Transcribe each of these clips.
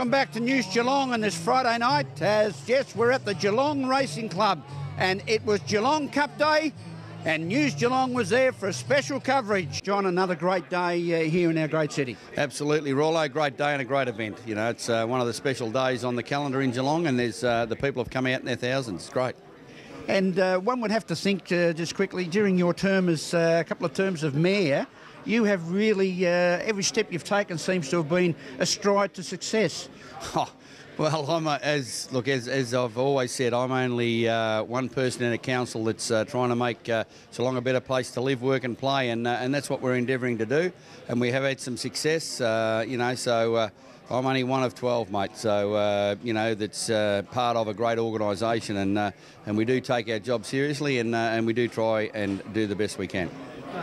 Welcome back to News Geelong on this Friday night. Yes, we're at the Geelong Racing Club, and it was Geelong Cup Day, and News Geelong was there for a special coverage. John, another great day here in our great city. Absolutely, Rollo. Great day and a great event. You know, it's one of the special days on the calendar in Geelong, and there's the people have come out in their thousands. It's great. And one would have to think, just quickly, during your term as a couple of terms of mayor, you have really, every step you've taken seems to have been a stride to success. Oh, well, I'm as I've always said, I'm only one person in a council that's trying to make Geelong a better place to live, work and play, and that's what we're endeavouring to do. And we have had some success, you know, so I'm only one of 12, mate, so, you know, that's part of a great organisation, and we do take our job seriously, and we do try and do the best we can.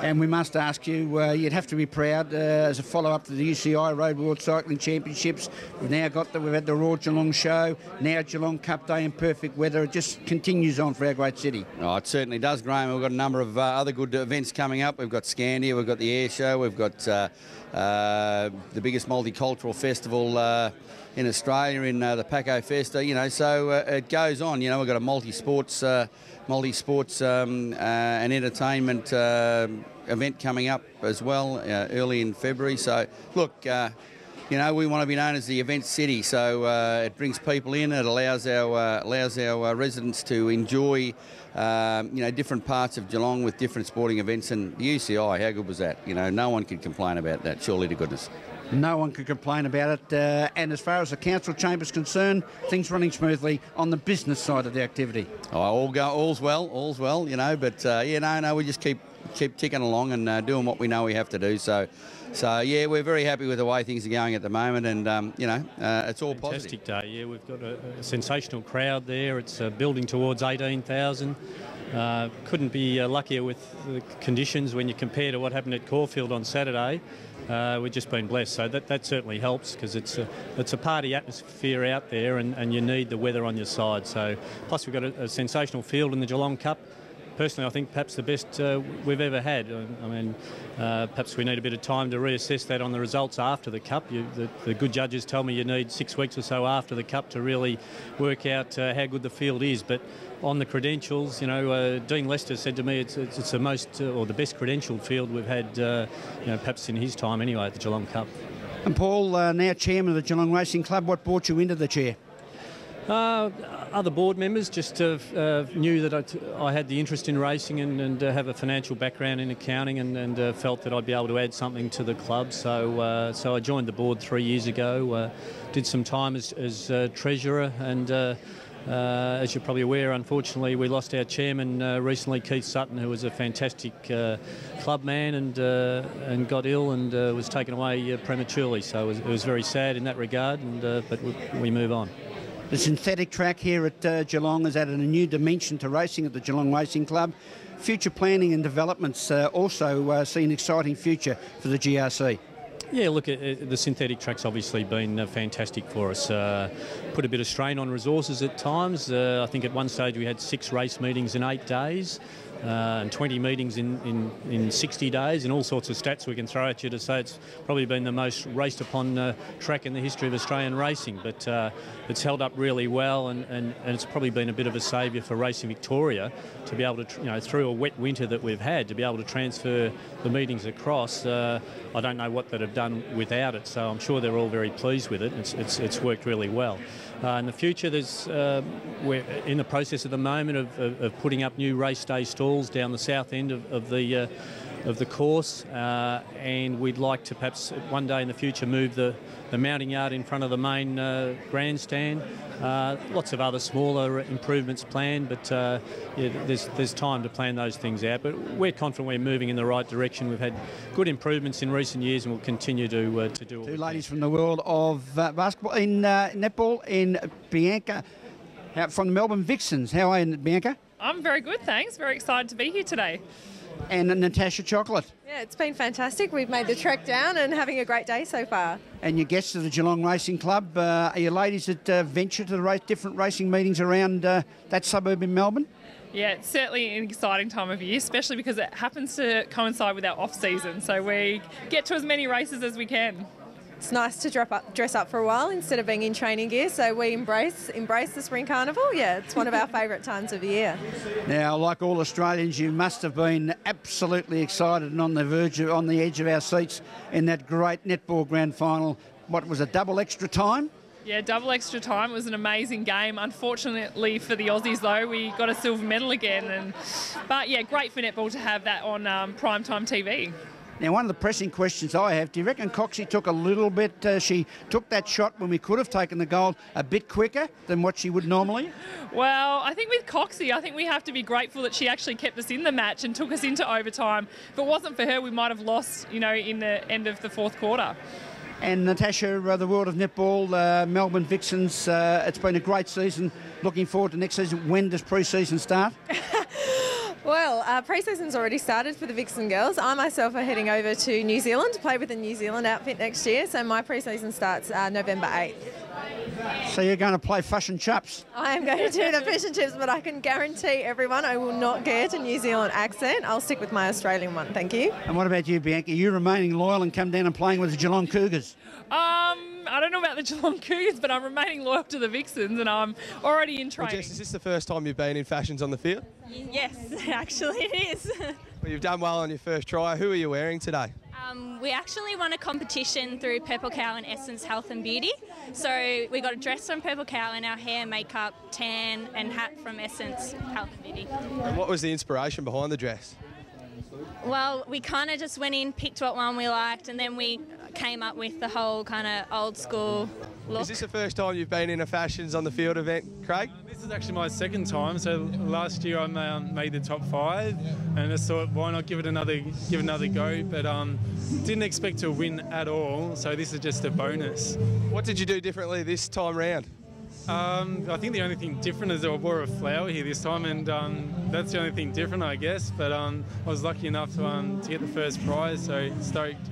And we must ask you, you'd have to be proud as a follow-up to the UCI Road World Cycling Championships. We've now we've had the Royal Geelong Show, now Geelong Cup Day in perfect weather. It just continues on for our great city. Oh, it certainly does, Graham. We've got a number of other good events coming up. We've got Scandia, we've got the Air Show, we've got the biggest multicultural festival in Australia in the Paco Festa, you know, so it goes on. You know, we've got a multi-sports and entertainment event coming up as well early in February. So, look, you know, we want to be known as the event city, so it brings people in. It allows our residents to enjoy, you know, different parts of Geelong with different sporting events. And the UCI, how good was that? You know, no one could complain about that, surely to goodness. No one could complain about it. And as far as the council chamber's concerned, things running smoothly on the business side of the activity. Oh, all's well, you know. But no, we just keep ticking along and doing what we know we have to do. So yeah, we're very happy with the way things are going at the moment, and you know, it's all positive. Fantastic day. Yeah, we've got a sensational crowd there. It's building towards 18,000. Couldn't be luckier with the conditions when you compare to what happened at Caulfield on Saturday. We've just been blessed, so that certainly helps, because it's a party atmosphere out there, and you need the weather on your side. So plus we've got a sensational field in the Geelong Cup. Personally, I think perhaps the best we've ever had. I mean, perhaps we need a bit of time to reassess that on the results after the Cup. The good judges tell me you need 6 weeks or so after the Cup to really work out how good the field is. But on the credentials, you know, Dean Lester said to me it's the most or the best credentialed field we've had, you know, perhaps in his time anyway at the Geelong Cup. And Paul, now chairman of the Geelong Racing Club, what brought you into the chair? Other board members just knew that I had the interest in racing and have a financial background in accounting, and felt that I'd be able to add something to the club. So I joined the board 3 years ago, did some time as treasurer, and as you're probably aware, unfortunately, we lost our chairman recently, Keith Sutton, who was a fantastic club man, and got ill and was taken away prematurely. So it was very sad in that regard, but we move on. The synthetic track here at Geelong has added a new dimension to racing at the Geelong Racing Club. Future planning and developments also see an exciting future for the GRC. Yeah, look, the synthetic track's obviously been fantastic for us. Put a bit of strain on resources at times. I think at one stage we had 6 race meetings in 8 days. And 20 meetings in 60 days, and all sorts of stats we can throw at you to say it's probably been the most raced upon track in the history of Australian racing. But it's held up really well, and it's probably been a bit of a saviour for Racing Victoria to be able to, you know, through a wet winter that we've had, to be able to transfer the meetings across. I don't know what they'd have done without it, so I'm sure they're all very pleased with it. It's worked really well. In the future, we're in the process at the moment of putting up new race day stalls down the south end of the course, and we'd like to perhaps one day in the future move the mounting yard in front of the main grandstand. Lots of other smaller improvements planned, but yeah, there's time to plan those things out. But we're confident we're moving in the right direction. We've had good improvements in recent years, and we'll continue to do. Two ladies from the world of basketball in netball, in Bianca from the Melbourne Vixens. How are you, Bianca? I'm very good, thanks. Very excited to be here today. And Natasha Chocolate. Yeah, it's been fantastic. We've made the trek down and having a great day so far. And your guests of the Geelong Racing Club, are you ladies that venture to the different racing meetings around that suburb in Melbourne? Yeah, it's certainly an exciting time of year, especially because it happens to coincide with our off-season. So we get to as many races as we can. it's nice to dress up for a while instead of being in training gear. So we embrace the Spring Carnival. Yeah, it's one of our favourite times of the year. Now, like all Australians, you must have been absolutely excited and on the edge of our seats in that great netball grand final. What was a double extra time? Yeah, double extra time. It was an amazing game. Unfortunately for the Aussies, though, we got a silver medal again. But yeah, great for netball to have that on primetime TV. Now, one of the pressing questions I have, do you reckon Coxie took a little bit, she took that shot when we could have taken the gold a bit quicker than what she would normally? Well, I think with Coxie, I think we have to be grateful that she actually kept us in the match and took us into overtime. If it wasn't for her, we might have lost, in the end of the fourth quarter. And Natasha, the world of netball, Melbourne Vixens, it's been a great season. Looking forward to next season. When does pre-season start? Well, pre-season's already started for the Vixen girls. I myself are heading over to New Zealand to play with the New Zealand outfit next year. So my pre-season starts November 8th. So you're going to play fish and chips? I am going to do the fish and chips, but I can guarantee everyone I will not get a New Zealand accent. I'll stick with my Australian one, thank you. And what about you, Bianca? Are you remaining loyal and come down and playing with the Geelong Cougars? I don't know about the Geelong Cougars, but I'm remaining loyal to the Vixens and I'm already in training. Well, Jess, is this the first time you've been in Fashions on the field? Yes, actually it is. Well, you've done well on your first try. Who are you wearing today? We actually won a competition through Purple Cow and Essence Health and Beauty. So we got a dress from Purple Cow and our hair, makeup, tan and hat from Essence Health and Beauty. And what was the inspiration behind the dress? Well, we kind of just went in, picked what one we liked, and then we came up with the whole kind of old school look. Is this the first time you've been in a Fashions on the field event, Craig? This is actually my second time. So last year I made the top 5, and I just thought, why not give it another go? But didn't expect to win at all. So this is just a bonus. What did you do differently this time round? I think the only thing different is I wore a flower here this time, and that's the only thing different, I guess. But I was lucky enough to get the first prize, so stoked.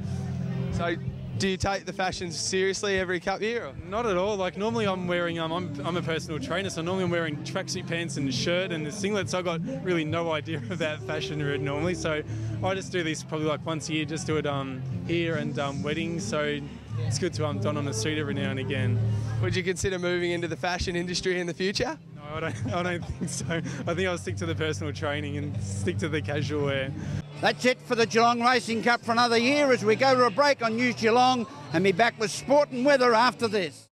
So, do you take the Fashions seriously every cup year? Or? Not at all. Like normally, I'm wearing I'm a personal trainer, so normally I'm wearing tracksuit pants and a shirt and a singlet. So I got really no idea about fashion normally. So I just do this probably like once a year. Just do it here and weddings. So it's good to don on a suit every now and again. Would you consider moving into the fashion industry in the future? No, I don't think so. I think I'll stick to the personal training and stick to the casual wear. That's it for the Geelong Racing Cup for another year as we go to a break on News Geelong and be back with sport and weather after this.